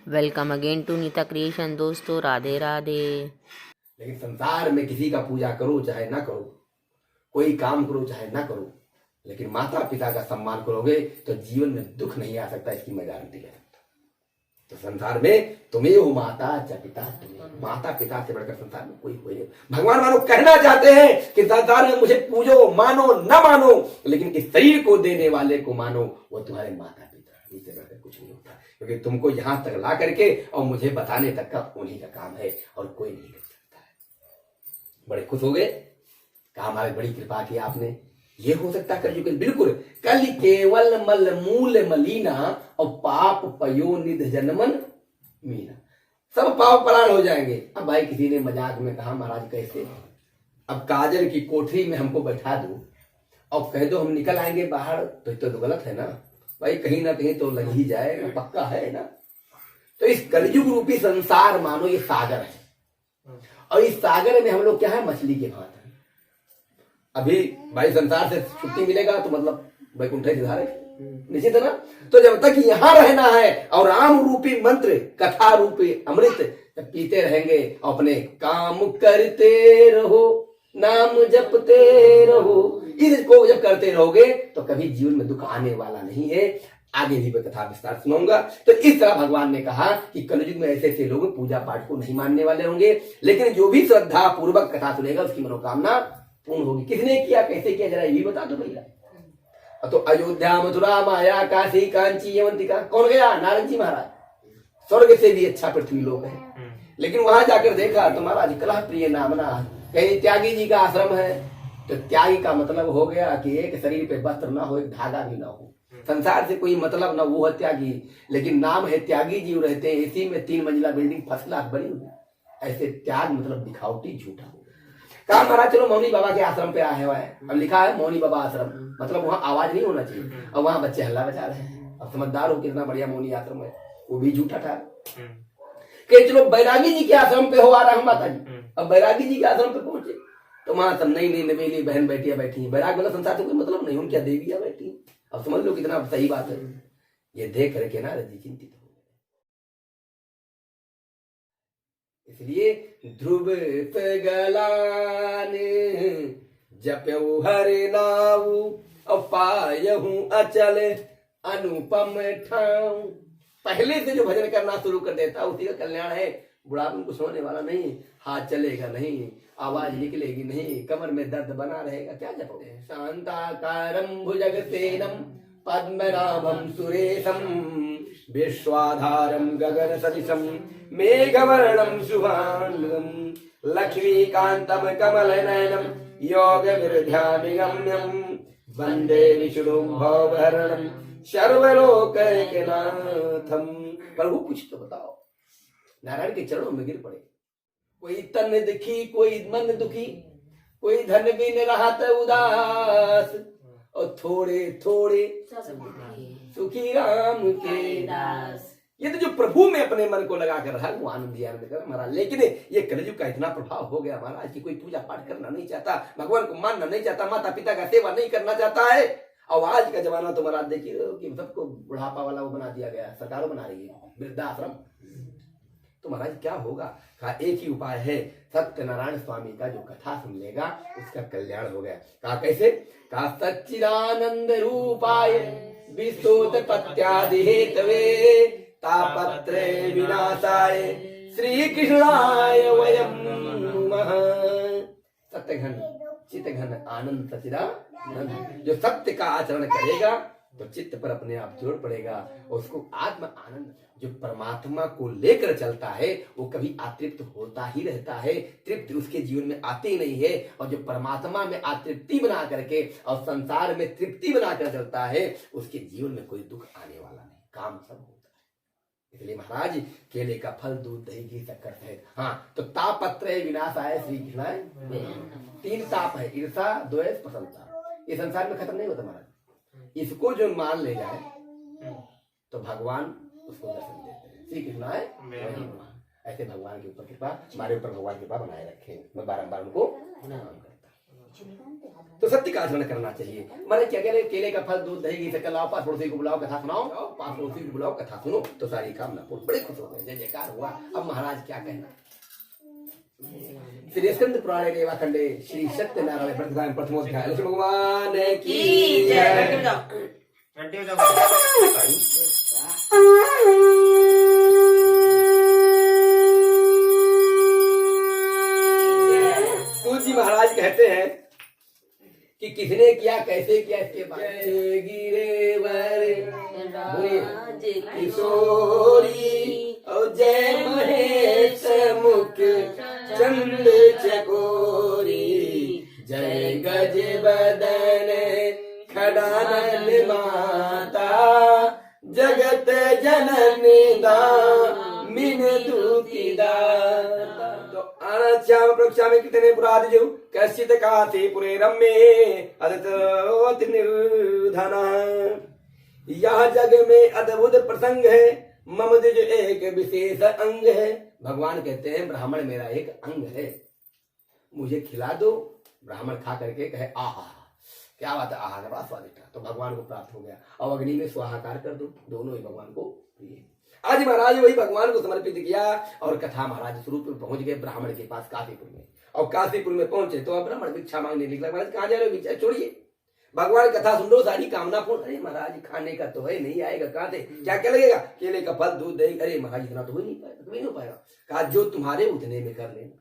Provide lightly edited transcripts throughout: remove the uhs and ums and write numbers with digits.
Welcome again to Neeta creation. दोस्तों राधे राधे। लेकिन संसार में किसी का पूजा करो चाहे ना करो, कोई काम करो चाहे ना करो, लेकिन माता पिता का सम्मान करोगे तो जीवन में दुख नहीं आ सकता, इसकी मैं गारंटी ले सकता। तो संसार में तुम्हें हो माता च पिता, तुम्हें माता पिता से बढ़कर संसार में कोई नहीं। भगवान मानो कहना चाहते हैं कि संसार में मुझे पूजो, मानो न मानो, लेकिन इस शरीर को देने वाले को मानो, वो तुम्हारे माता पिता, इससे बढ़कर कुछ नहीं होता। क्योंकि तुमको यहां तक ला करके और मुझे बताने तक का उन्हीं का काम है और कोई नहीं कर सकता है। बड़े खुश हो गए, कहा हमारी बड़ी कृपा की आपने। ये हो सकता है कलयुग, बिल्कुल कल केवल मल मूल मलीना और पाप पयो निध जनमन मीना, सब पाप परान हो जाएंगे। अब भाई किसी ने मजाक में कहा महाराज कैसे, अब काजल की कोठरी में हमको बैठा दो और कह दो हम निकल आएंगे बाहर, तो गलत है ना भाई, कहीं ना कहीं तो लग ही जाएगा, पक्का है ना। तो इस कलयुग रूपी संसार मानो ये सागर है, और इस सागर में हम लोग क्या है, मछली के भांति। अभी भाई संसार से छुट्टी मिलेगा तो मतलब वैकुंठ सिधारे निश्चित है ना। तो जब तक यहां रहना है और राम रूपी मंत्र कथा रूपी अमृत पीते रहेंगे, अपने काम करते रहो, नाम जपते रहो, इसको जब करते रहोगे तो कभी जीवन में दुख आने वाला नहीं है। आगे भी मैं कथा विस्तार सुनाऊंगा। तो इस तरह भगवान ने कहा कि कलयुग में ऐसे ऐसे लोग पूजा पाठ को नहीं मानने वाले होंगे, लेकिन जो भी श्रद्धा पूर्वक कथा सुनेगा उसकी मनोकामना पूर्ण होगी। किसने किया, कैसे किया, जरा ये भी बता दो भैया। तो अयोध्या, मथुरा, माया, काशी, कांची, यवंतिका, कौन गया, नारद जी महाराज। स्वर्ग से भी अच्छा पृथ्वी लोक है, लेकिन वहां जाकर देखा तो महाराज कलह प्रिय नामना, कहीं त्यागी जी का आश्रम है। तो त्यागी का मतलब हो गया कि एक शरीर पे वस्त्र ना हो, एक धागा भी ना हो, संसार से कोई मतलब ना, वो है त्यागी। लेकिन नाम है त्यागी जी, रहते हैं इसी में 3 मंजिला बिल्डिंग फर्स्ट क्लास बनी हुई। ऐसे त्याग मतलब दिखावटी, झूठा। कहा महाराज चलो मौनी बाबा के आश्रम पे आए हुआ है, अब लिखा है मौनी बाबा आश्रम, मतलब वहां आवाज नहीं होना चाहिए, और वहां बच्चे हल्ला बजा रहे हैं। अब समझदार हो कितना बढ़िया मौनी आश्रम है, वो भी झूठा था। कि चलो बैरागी जी के आश्रम पे हो आ रहा हूं माता जी। अब बैरागी जी के आश्रम पे पहुंचे तो वहां सब नई नई नवेली बहन बैठिया बैठी है। बैराग मतलब संसार से कोई मतलब नहीं, उनकी देवियां बैठी। अब समझ लो कितना सही बात है। ये देख करके नारद जी चिंतित हो गए। इसलिए ध्रुव गलान जप्यऊ हरि नाऊ और पायहू अचल अनुपम ठाऊ। पहले से जो भजन करना शुरू कर देता उसी का कल्याण है। बुढ़ापन को सोने वाला नहीं, हाथ चलेगा नहीं, आवाज निकलेगी नहीं, कमर में दर्द बना रहेगा, क्या जपोगे। शांताकारं भुजगसेनम पद्मनाभं सुरेशम विश्वाधारं गगन सदिशं मेघवर्णं शुभांगं लक्ष्मीकान्तं कमलनयनं योगविरध्यामिगम्यं वन्दे विष्णुं भवहरणं सर्वलोकैकनाथं। प्रभु कुछ तो बताओ। नारायण के चरणों में गिर पड़े। कोई तन दुखी, कोई मन दुखी, कोई धन बिन रहत उदास, और थोड़े थोड़े सुखी राम के दास। ये तो जो प्रभु में अपने मन को लगा कर रहा है वो आनंद ही आनंद कर महाराज। लेकिन ये कलयुग का इतना प्रभाव हो गया महाराज कि कोई पूजा पाठ करना नहीं चाहता, भगवान को मानना नहीं चाहता, माता पिता का सेवा नहीं करना चाहता है। और आज का जमाना तो महाराज देखिए कि सबको बुढ़ापा वाला वो बना दिया गया, सरकारों बना रही है वृद्धाश्रम। तो महाराज क्या होगा, कहा एक ही उपाय है, सत्यनारायण स्वामी का जो कथा सुन लेगा उसका कल्याण हो गया। कहा कैसे, कहा सच्चिदानंद रूपाय विस्तोत पत्यादि हेतवे तापत्रे विनाशाय श्री कृष्णाय वयम नमः। सत्य घन चित्त घन आनंद सच्चिदानंद, जो सत्य का आचरण करेगा तो चित्त पर अपने आप जोड़ पड़ेगा और उसको आत्म आनंद, जो परमात्मा को लेकर चलता है वो कभी अतृप्त होता ही रहता है, तृप्ति उसके जीवन में आती ही नहीं है। और जो परमात्मा में अतृप्ति बना करके और संसार में तृप्ति बनाकर चलता है उसके जीवन में कोई दुख आने वाला नहीं, काम सब होता है। इसलिए महाराज केले का फल, दूध, दही, घी, शक्कर सहित। हाँ तो तापत्र विनाशाय श्री कृष्णाय। 3 ताप है, ईर्षा, द्वेष, प्रसन्नता। ये संसार में खत्म नहीं होता महाराज। इसको जो मान ले जाए तो भगवान उसको दर्शन देते हैं। श्री कृष्णाय ऐसे भगवान के ऊपर कृपा, हमारे ऊपर भगवान कृपा बनाए रखे। मैं बारंबार उनको प्रणाम करता हूं। तो सत्य का आचरण करना चाहिए। माने क्या कह रहे, केले का फल दूध दही घी शक्कर लाओ, पास पड़ोसी को बुलाओ, कथा सुनाओ, पास पड़ोसी को बुलाओ, कथा सुनो, तो सारी कामना पूर्ण। बड़े खुश हो गए, जय जयकार हुआ। अब महाराज क्या कहना, श्री स्कंद पुराणे रेवा खंडे श्री सत्यनारायण प्रतिदान प्रथमोध्याय लक्ष्मी भगवान की जय। सूजी महाराज कहते हैं कि किसने किया, कैसे किया, इसके बाद गिरे किशोरी और जय महेश मुख चंद चकोरी, जय गज बदन खड़ानन माता, जगत जननी दामिन दूती दाता। तो आनश्याम प्रक्षामि कितने पुराद जो कश्चित काते पुरे रम्ये अदत निर्धना। यह जग में अद्भुत प्रसंग है, मम द्विज एक विशेष अंग है। भगवान कहते हैं ब्राह्मण मेरा एक अंग है, मुझे खिला दो। ब्राह्मण खा करके कहे आहा क्या बात है, आहा बड़ा स्वादिष्ट है, तो भगवान को प्राप्त हो गया। और अग्नि में स्वाहाकार कर दो, दोनों ही भगवान को प्रिय। आज महाराज वही भगवान को समर्पित किया और कथा महाराज स्वरूप में पहुंच गए ब्राह्मण के पास काशीपुर में। और काशीपुर में पहुंचे तो अब ब्राह्मण भिक्षा मांगने निकला। महाराज कहाँ जा रहे हो, भिक्षा छोड़िए, भगवान कथा सुन लो, सारी कामना पूर्ण। अरे महाराज खाने का तो है, नहीं आएगा कहाँ से, क्या क्या लगेगा, केले का फल दूध दही। अरे महाराज इतना तो हो नहीं पाएगा, तो नहीं हो पाएगा। कहा जो तुम्हारे उतने में कर लेना।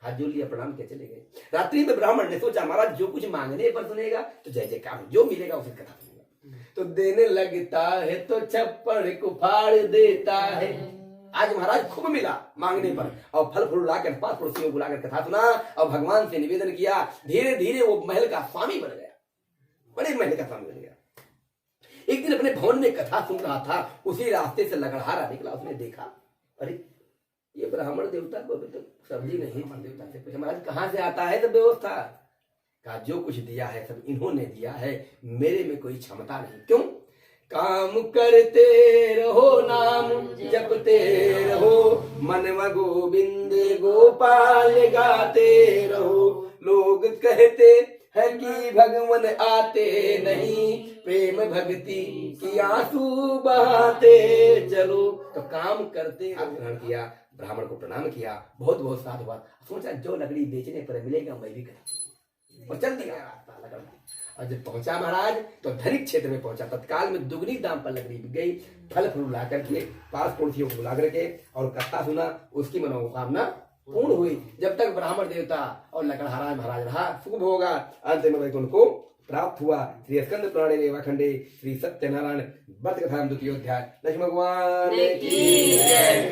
हाथ जोड़ लिया, प्रणाम किया, चले गए। रात्रि में ब्राह्मण ने सोचा महाराज जो कुछ मांगने पर सुनेगा तो जय जयकार, जो मिलेगा उसे कथा सुनेगा। तो देने लगता है तो छप्पड़ को फाड़ देता है। आज महाराज खूब मिला मांगने पर, और फल फूल लाकर पास पड़ोसियों को बुलाकर कथा सुना और भगवान से निवेदन किया। धीरे धीरे वो महल का स्वामी बन गया, बड़े महल का स्वामी बन गया। एक दिन अपने भवन में कथा सुन रहा था, उसी रास्ते से लकड़हारा निकला। उसने देखा अरे ये ब्राह्मण देवता को तो सब्जी नहीं, देवता से पूछा महाराज कहाँ से आता है सब व्यवस्था। कहा जो कुछ दिया है सब इन्होंने दिया है, मेरे में कोई क्षमता नहीं। क्यों, काम करते रहो, नाम जपते रहो, मनवा गोविंद गोपाल गाते रहो। लोग कहते है कि भगवान आते नहीं, प्रेम भक्ति की आंसू बहाते चलो। तो काम करते ग्रहण किया, ब्राह्मण को प्रणाम किया, बहुत बहुत साधुवाद। सोचा जो लकड़ी बेचने पर मिलेगा मैं भी करूँ, और चल दिया रास्ता लकड़ी। और जब पहुंचा महाराज तो धनिक क्षेत्र में पहुंचा, तत्काल में दुगनी दाम पर लकड़ी बिक गई। फल फूल ला करके पास पड़ोसियों को बुला करके और कथा सुना, उसकी मनोकामना पूर्ण हुई। जब तक ब्राह्मण देवता और लकड़हारा महाराज रहा शुभ होगा। अंत में वैकुंठ को प्राप्त हुआ। श्री स्कंद पुराणे रेवा खंडे श्री सत्यनारायण व्रत कथा द्वितीय अध्याय लक्ष्मी भगवान की जय।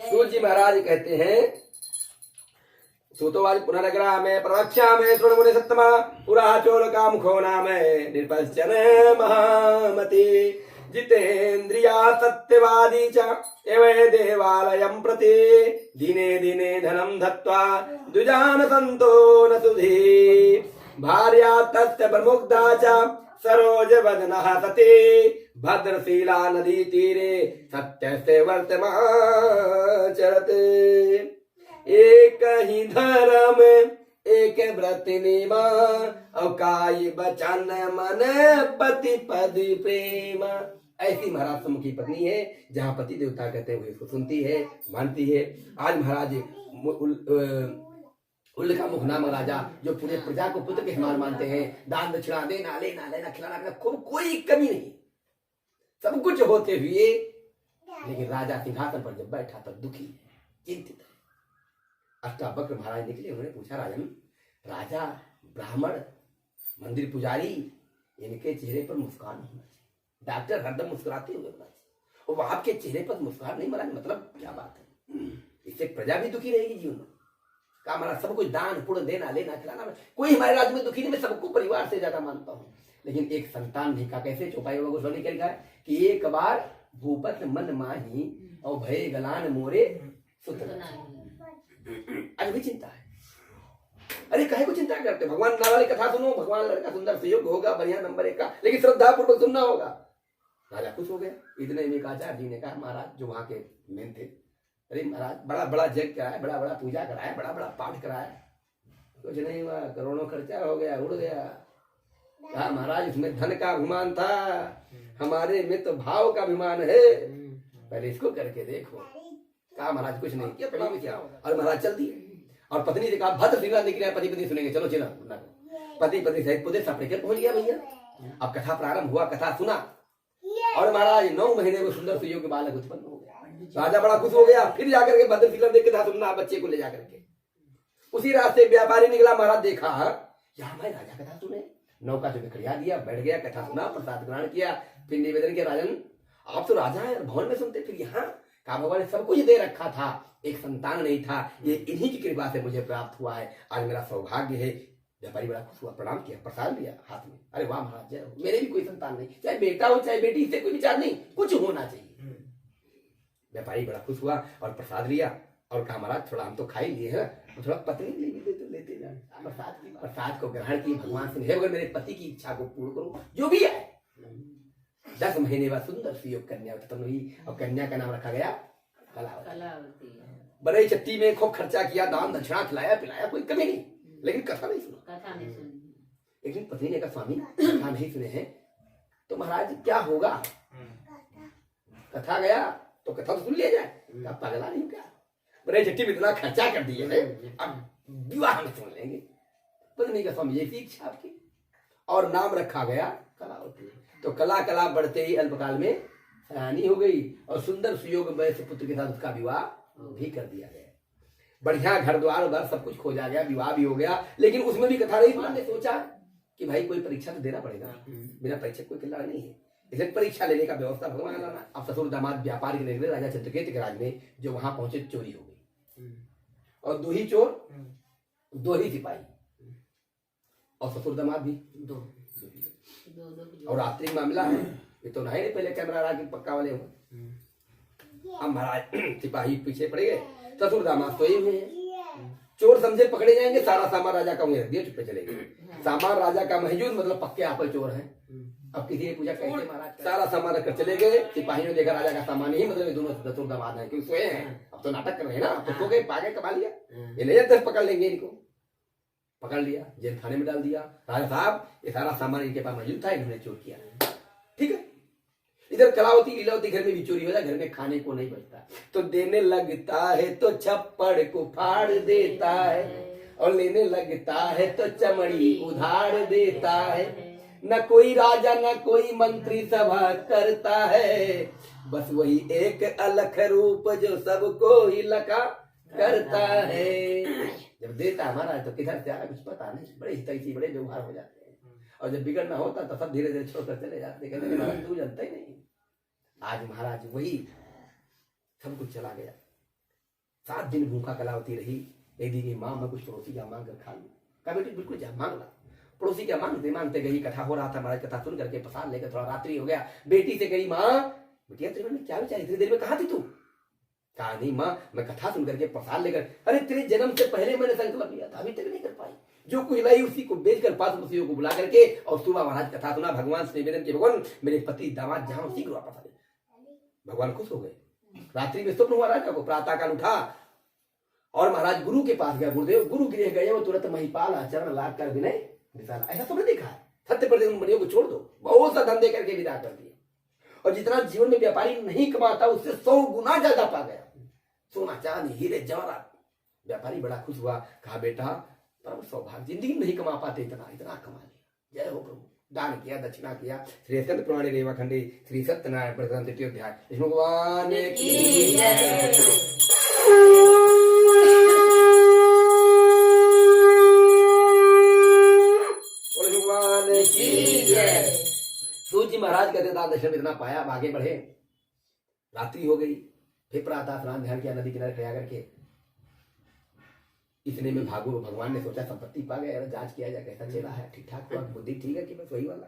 सूर्य महाराज कहते हैं सूतोवाच पुनरग्रा में प्रवक्षा में तृणमुनि सत्तमा पुरा चोल काम खोना में निर्पश्चन महामति जितेन्द्रिया सत्यवादी च एवं देवालयं प्रति दिने दिने धनं धत्वा द्विजान संतो न सुधी भार्या तस्य प्रमुग्धा च सरोज वदनः सती भद्रशीला नदी तीरे सत्य से वर्तमान चरते। एक ही धर्म एक व्रत निमा अवकाई बचन मन पति पद प्रेम। ऐसी महाराज सम्मुखी पत्नी है, जहाँ पति देवता कहते हैं वो इसको सुनती है, मानती है। आज महाराज उल्ल का मुख नाम राजा जो पूरे प्रजा को पुत्र के समान मानते हैं, दान दक्षिणा देना लेना लेना खिलाना पिलाना कोई कमी नहीं, सब कुछ होते हुए लेकिन राजा सिंहासन पर जब बैठा तब दुखी है, चिंतित है। अष्टावक्र महाराज निकले, उन्होंने पूछा राजन, राजा ब्राह्मण मंदिर पुजारी इनके चेहरे पर मुस्कान होना चाहिए, डॉक्टर हरदम मुस्कुराते हुए होना चाहिए, और आपके चेहरे पर मुस्कान नहीं महाराज, मतलब क्या बात है, इससे प्रजा भी दुखी रहेगी जीवन में। कहा महाराज सब कुछ दान पुण्य देना लेना खिलाना, कोई हमारे राज्य में दुखी नहीं, मैं सबको परिवार से ज्यादा मानता हूँ, लेकिन एक संतान नहीं का कैसे। चौपाई बाबा गोस्वामी क्या लिखा है कि एक बार भूपत मन माही और भय गलान मोरे सुत, आज भी चिंता है। अरे काहे को चिंता करते हो? भगवान नारायण की कथा सुनो, भगवान लड़का सुंदर सुयोग्य होगा, बढ़िया नंबर 1 का, लेकिन श्रद्धा पूर्वक सुनना होगा। राजा खुश हो गया। इतने में एक आचार्य जी ने कहा, महाराज जो वहां के मेन थे, अरे महाराज बड़ा बड़ा यज्ञ कराया, बड़ा बड़ा पूजा कराया, बड़ा बड़ा पाठ कराया, कुछ नहीं हुआ, करोड़ों खर्चा हो गया, उड़ गया। कहा महाराज उसमें धन का अभिमान था, हमारे में तो भाव का अभिमान है, पहले इसको करके देखो। कहा महाराज कुछ नहीं किया, पड़ी क्या, और महाराज चल दिए। और पत्नी से कहा भद्र सिंह निकल रहा, पति पत्नी सुनेंगे, चलो चलो। पति पत्नी सहित पुत्र सपरेकर पहुंच गया भैया। अब कथा प्रारंभ हुआ, कथा सुना, और महाराज 9 महीने में सुंदर सुयोग्य बालक उत्पन्न हो गया। राजा बड़ा खुश हो गया। फिर जाकर के भद्र सिंह देख कथा सुनना बच्चे को ले जाकर के। उसी रास्ते व्यापारी निकला, महाराज देखा यहाँ मैं राजा कथा सुने, नौका से खड़िया दिया, बैठ गया, कथा सुना, प्रसाद ग्रहण किया, फिर निवेदन किया, राजन आप तो राजा है, भवन में सुनते, फिर यहाँ कहा भगवान ने सब कुछ दे रखा था, एक संतान नहीं था, ये इन्हीं की कृपा से मुझे प्राप्त हुआ है, आज मेरा सौभाग्य है। व्यापारी बड़ा खुश हुआ, प्रणाम किया, प्रसाद लिया हाथ में, अरे वाह महाराज जय हो, मेरे भी कोई संतान नहीं, चाहे बेटा हो चाहे बेटी, इससे कोई विचार नहीं, कुछ होना चाहिए। व्यापारी बड़ा खुश हुआ और प्रसाद लिया और कहा महाराज थोड़ा हम तो खा ही लिए हैं, थोड़ा पत्नी लेते जाए। प्रसाद को ग्रहण की, भगवान से हे मेरे पति की इच्छा को पूर्ण करो, जो भी है। 10 महीने बाद सुंदर सुयोग कन्या उत्पन्न हुई और कन्या का नाम रखा गया कलावती। बड़े चट्टी में खूब खर्चा किया, दान दक्षिणा खिलाया पिलाया, कोई कमी नहीं, लेकिन कथा नहीं सुनी। एक दिन पत्नी ने कहा स्वामी कथा नहीं सुने हैं तो महाराज क्या होगा? कथा गया तो कथा तो सुन लिया जाए, पगला नहीं क्या? बड़े चट्टी में इतना खर्चा कर दिए है, अब विवाह में सुन लेंगे। पत्नी का स्वामी यही इच्छा आपकी, और नाम रखा गया कलावती। तो कला कला बढ़ते ही अल्पकाल में सयानी हो गई और सुंदर सुयोग वैश्य पुत्र के साथ उसका विवाह भी कर दिया गया। बढ़िया घर द्वार उधर सब कुछ खोजा गया, विवाह भी हो गया, लेकिन उसमें भी कथा नहीं। ने सोचा कि भाई कोई परीक्षा तो देना पड़ेगा, बिना परीक्षा कोई खिलाड़ी नहीं है, इसलिए परीक्षा लेने का व्यवस्था भगवान लाना। अब ससुर दामाद व्यापार के लिए राजा चित्रकेत के राज में जो वहां पहुंचे, चोरी हो गई और 2 ही चोर 2 ही सिपाही और ससुर दामाद भी 2। और रात्रि मामला है, ये तो नहीं पहले कैमरा लगा के पक्का वाले हो। अब महाराज सिपाही पीछे पड़ गए, ससुर दामाद सोए हुए हैं। चोर समझे पकड़े जाएंगे, सारा सामान राजा का वहीं रख दिया, चुपे चले गए। सामान राजा का महजूद मतलब पक्के आप चोर हैं। अब किसी ने पूछा कैसे महाराज? सारा सामान रखकर चले गए। सिपाहियों ने देखा राजा का सामान ही मतलब दोनों ससुर दामाद हैं, क्योंकि सोए हैं। अब तो नाटक कर रहे हैं ना, तो सो गए, पागे कमा लिया, ये ले जाते पकड़ लेंगे इनको। पकड़ लिया, जेल खाने में डाल दिया। राजा साहब ये सारा सामान इनके पास मौजूद था, इन्होंने चोर किया, ठीक है। इधर कलावती लीलावती घर में भी चोरी हो जाए, घर में खाने को नहीं बचता, तो देने लगता है तो छप्पड़ को फाड़ देता है, और लेने लगता है तो चमड़ी उधार देता है। न कोई राजा न कोई मंत्री सभा करता है, बस वही एक अलख रूप जो सबको ही लका करता है। जब देता हमारा तो किधर से आ रहा कुछ पता नहीं, बड़े हितैषी बड़े व्यवहार हो जाते हैं, और जब बिगड़ना होता तो सब धीरे धीरे छोड़कर चले जाते, कहते महाराज तू जानता ही नहीं। आज महाराज वही सब कुछ चला गया। 7 दिन भूखा कलावती रही। एक दिन की माँ मैं कुछ पड़ोसी का मांग कर खा लूं, कहा बेटी बिल्कुल जा मांग ला। पड़ोसी क्या मांगते मांगते गई, कथा हो रहा था, महाराज कथा सुन करके प्रसाद लेकर थोड़ा रात्रि हो गया। बेटी से गई माँ बेटिया तेरे में क्या विचार, इतनी देर में कहाँ थी तू? कहा नहीं माँ मैं कथा सुन करके प्रसाद लेकर, अरे तेरे जन्म से पहले मैंने संकल्प लिया था, अभी तक नहीं कर पाई। जो कुछ लाई उसी को बेचकर पास पड़ोसियों को बुला करके और सुबह महाराज कथा सुना, भगवान से निवेदन किया भगवान मेरे पति दामाद जहां शीघ्र वापस आ गए। भगवान खुश हो गए। रात्रि में स्वप्न हुआ राजा को, प्रातः काल उठा और महाराज गुरु के पास गया। गुरुदेव गुरु गृह गए, वो तुरंत महिपाल आचरण लाग कर विनय विशाला, ऐसा तुमने देखा है? सत्य पर उन बनियों को छोड़ दो, बहुत सा धंधे करके विदा कर दिया, और जितना जीवन में व्यापारी नहीं कमाता उससे 100 गुना ज्यादा पा गया। सोना चांदी हीरे जवाहरात। व्यापारी बड़ा खुश हुआ, कहा बेटा परम सौभाग्य, जिंदगी में नहीं कमा पाते इतना, इतना कमा लिया, जय हो प्रभु। दान किया, दक्षिणा किया। श्री स्कंद पुराणे रेवा खंडे श्री सत्यनारायण प्रथम तृतीय अध्याय। विष्णु भगवान की जय। भगवान की जय। सूत जी महाराज कहते दान दक्षिणा इतना पाया, आगे बढ़े। रात्रि हो गई, फिर प्रातः स्नान ध्यान किया, नदी किनारे खड़ा करके। इतने में भागो भगवान ने सोचा संपत्ति पा गए, जांच किया जाए कैसा चला है, ठीक ठाक हुआ, बुद्धि ठीक है कि बस वही वाला।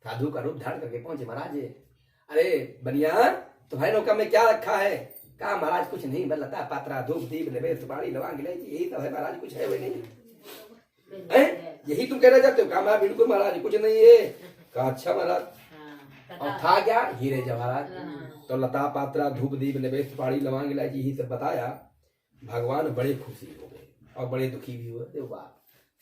साधु का रूप धारण करके पहुंचे महाराज। अरे बनिया तुम्हारे नौका में क्या रखा है? कहा महाराज कुछ नहीं, बस लता पात्रा धूप दीप नैवेद्य सुपारी लौंग इलायची यही सब है महाराज, कुछ है वही नहीं। यही तुम कहना चाहते हो? कहा मैं बिल्कुल महाराज कुछ नहीं है। कहा अच्छा महाराज। और था क्या? हीरे जवाहरात। तो लता पात्रा धूप दीप निवेश सुपारी लवांग इलायची यही सब बताया। भगवान बड़े खुशी हो गए और बड़े दुखी भी हुए। देखो बात,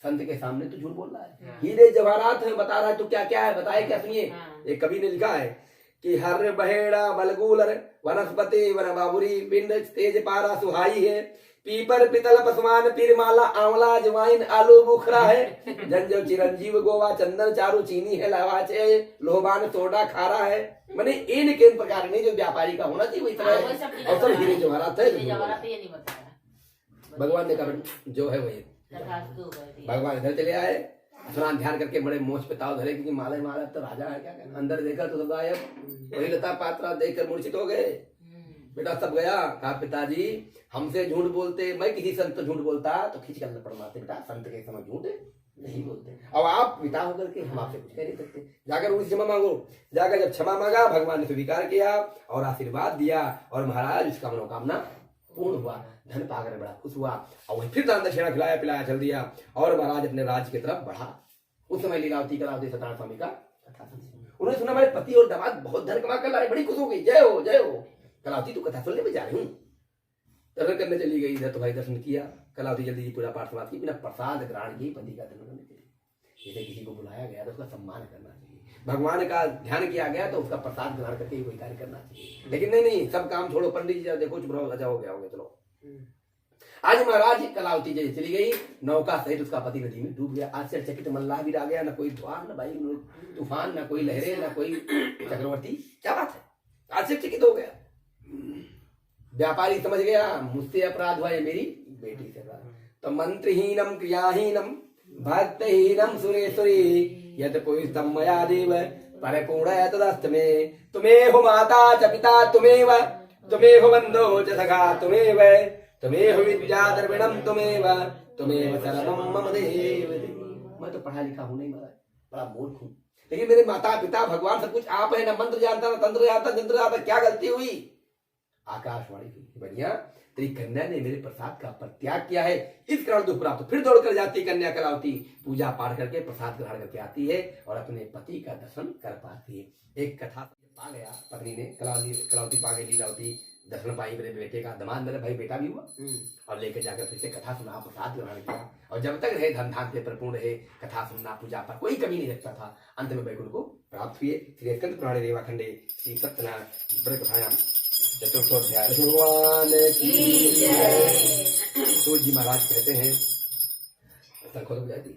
संत के सामने तो झूठ बोल रहा है, हीरे जवाहरात है बता रहा है, तो क्या क्या है बताए क्या? सुनिए, एक कवि ने लिखा है कि हर बहेड़ा बलगूलर वनस्पति वन बाबुरी पिंड तेज पारा सुहाई है, पीपर पितल पसमान पीर माला आंवला जवाइन आलू बुखरा है, जंजो चिरंजीव गोवा चंदन चारू चीनी है लवाचे लोहबान सोडा खारा है। मैंने इन प्रकार में जो व्यापारी का होना चाहिए वही तरह और सब हीरे जवाहरात है। भगवान ने कहा जो है वही। भगवान इधर चले आए, स्नान ध्यान करके बड़े मोछ पे ताव धरे, क्योंकि माला माला तो राजा है क्या कहना। अंदर देखा तो सब गायब, वही लता पात्रा देखकर मूर्छित हो गए। बेटा सब गया। कहा पिताजी हमसे झूठ बोलते, मैं किसी संत तो झूठ बोलता तो खींच कर लपड़ मारते। बेटा संत के समय झूठ नहीं बोलते, अब आप पिता होकर के हम आपसे कुछ कह नहीं सकते, जाकर उनसे क्षमा मांगो। जाकर जब क्षमा मांगा, भगवान ने स्वीकार किया और आशीर्वाद दिया और महाराज उसका मनोकामना पूर्ण हुआ, धन पाकर बड़ा खुश हुआ। और वही फिर दान दक्षिणा खिलाया पिलाया चल दिया और महाराज अपने राज्य की तरफ बढ़ा। उस समय लीलावती कलावती सत्यनारायण स्वामी का कथा सुनी। उन्होंने सुना मेरे पति और दामाद बहुत धन कमा कर लाए, बड़ी खुश हो गई। जय हो जय हो। कलावती तो कथा सुनने में जा रही हूँ। दर्शन करने चली गई। इधर तो भाई दर्शन किया। कलावती जल्दी पूजा पाठ समाप्त की, बिना प्रसाद ग्रहण की पति का दर्शन करने चली। जैसे किसी को बुलाया गया तो उसका सम्मान करना चाहिए, भगवान का ध्यान किया गया तो उसका प्रसाद ग्रहण करके ही कोई कार्य करना चाहिए। लेकिन नहीं, सब काम छोड़ो, पंडित जी देखो चुप रहो, अच्छा हो गया चलो। आज महाराज कलावती जैसे चली गई, नौका सहित उसका पति नदी में डूब गया। आश्चर्यचकित मल्लाह भी आ गया, न कोई ज्वार न भाई तूफान, न कोई लहरें, न कोई चक्रवर्ती। क्या बात है? आश्चर्यचकित हो गया। व्यापारी समझ गया मुझसे अपराध हुआ, ये मेरी बेटी से अपराध। तो मंत्रहीनम क्रियाहीनम भक्तहीनम सुरेश्वरी यद कोई मया देव परिपूर्ण तदस्त में, तुम्हें हो माता च पिता तुम्हें हो बंधो च सखा तुम्हें हो विद्या द्रविणम तुम्हें सर्वम मम देव। मैं तो पढ़ा लिखा हूं नहीं महाराज, बड़ा मूर्ख हूं, लेकिन मेरे माता पिता भगवान सब कुछ आप है। ना मंत्र जानता, ना तंत्र जानता, जंत्र जानता, क्या गलती हुई? आकाशवाणी की बढ़िया तेरी कन्या ने मेरे प्रसाद का परित्याग किया है, इस कारण दुख प्राप्त। फिर दौड़ कर जाती कन्या कलावती, पूजा पाठ करके प्रसाद ग्रहण करके आती है और अपने पति का दर्शन कर पाती है। एक कथा पा गया पत्नी ने, कलावती पा गई, लीलावती दर्शन पाई मेरे बेटे का। दमाद मेरे भाई बेटा भी हुआ और लेकर जाकर फिर से कथा सुना, प्रसाद ग्रहण किया और जब तक रहे धन धान से परिपूर्ण रहे, कथा सुनना पूजा पर कोई कमी नहीं रखता था। अंत में वैकुंठ को प्राप्त हुए। श्री स्कंद पुराणे रेवाखंडे श्री सत्यनारायण व्रत कथायाम चतुर्थोध्याय भगवान की जय। सूर्य जी महाराज कहते हैं, खोल हो जाती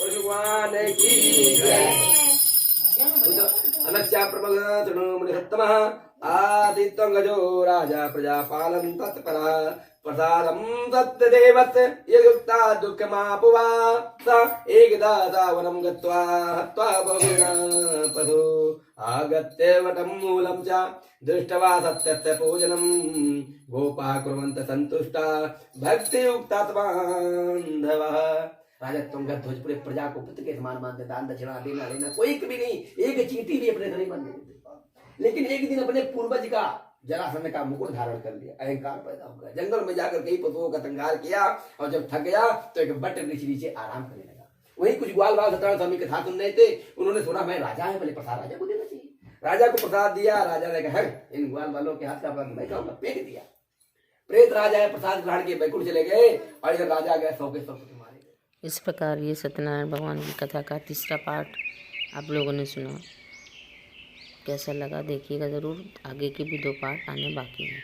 भगवान की जय। अनस्या प्रबल तृणोमुनिसत्तमः आदित्यं गजो राजा प्रजापालं तत्परः प्रसादं सत्यदेवस्य ययुक्ता दुःखमापुवा स एकदा सावनं गत्वा हत्वा बहुना पशु आगत्य वटं मूलं च दृष्ट्वा सत्यस्य पूजनं गोपा कुर्वन्त सन्तुष्टा भक्तियुक्ता बान्धवः। राजा तुंगा ध्वज पूरे प्रजा को पुत्र के समान मानते, दान दक्षिणा देना लेना कोई कभी नहीं, एक चींटी भी अपने घर नहीं बनने देते। लेकिन एक दिन अपने पूर्वज का जरासंध का मुकुट धारण कर लिया, अहंकार पैदा हो गया। जंगल में जाकर कई पशुओं का संहार किया और जब थक गया तो एक बट वृक्ष नीचे आराम करने लगा। वही कुछ ग्वाल बाल सत्यनारायण स्वामी कथा सुन रहे थे, उन्होंने सुना मैं राजा है, पहले प्रसाद राजा को देना चाहिए। राजा को प्रसाद दिया, राजा ने कहा इन ग्वाल बालों के हाथ का मैं कहूँगा, फेंक दिया। प्रेत राजा है प्रसाद ग्रहण के वैकुंठ चले गए और इधर राजा गए 100 के 100 मारे गए। इस प्रकार ये सत्यनारायण भगवान की कथा का तीसरा पार्ट आप लोगों ने सुना। कैसा लगा देखिएगा ज़रूर, आगे के भी 2 पार्ट आने बाकी हैं।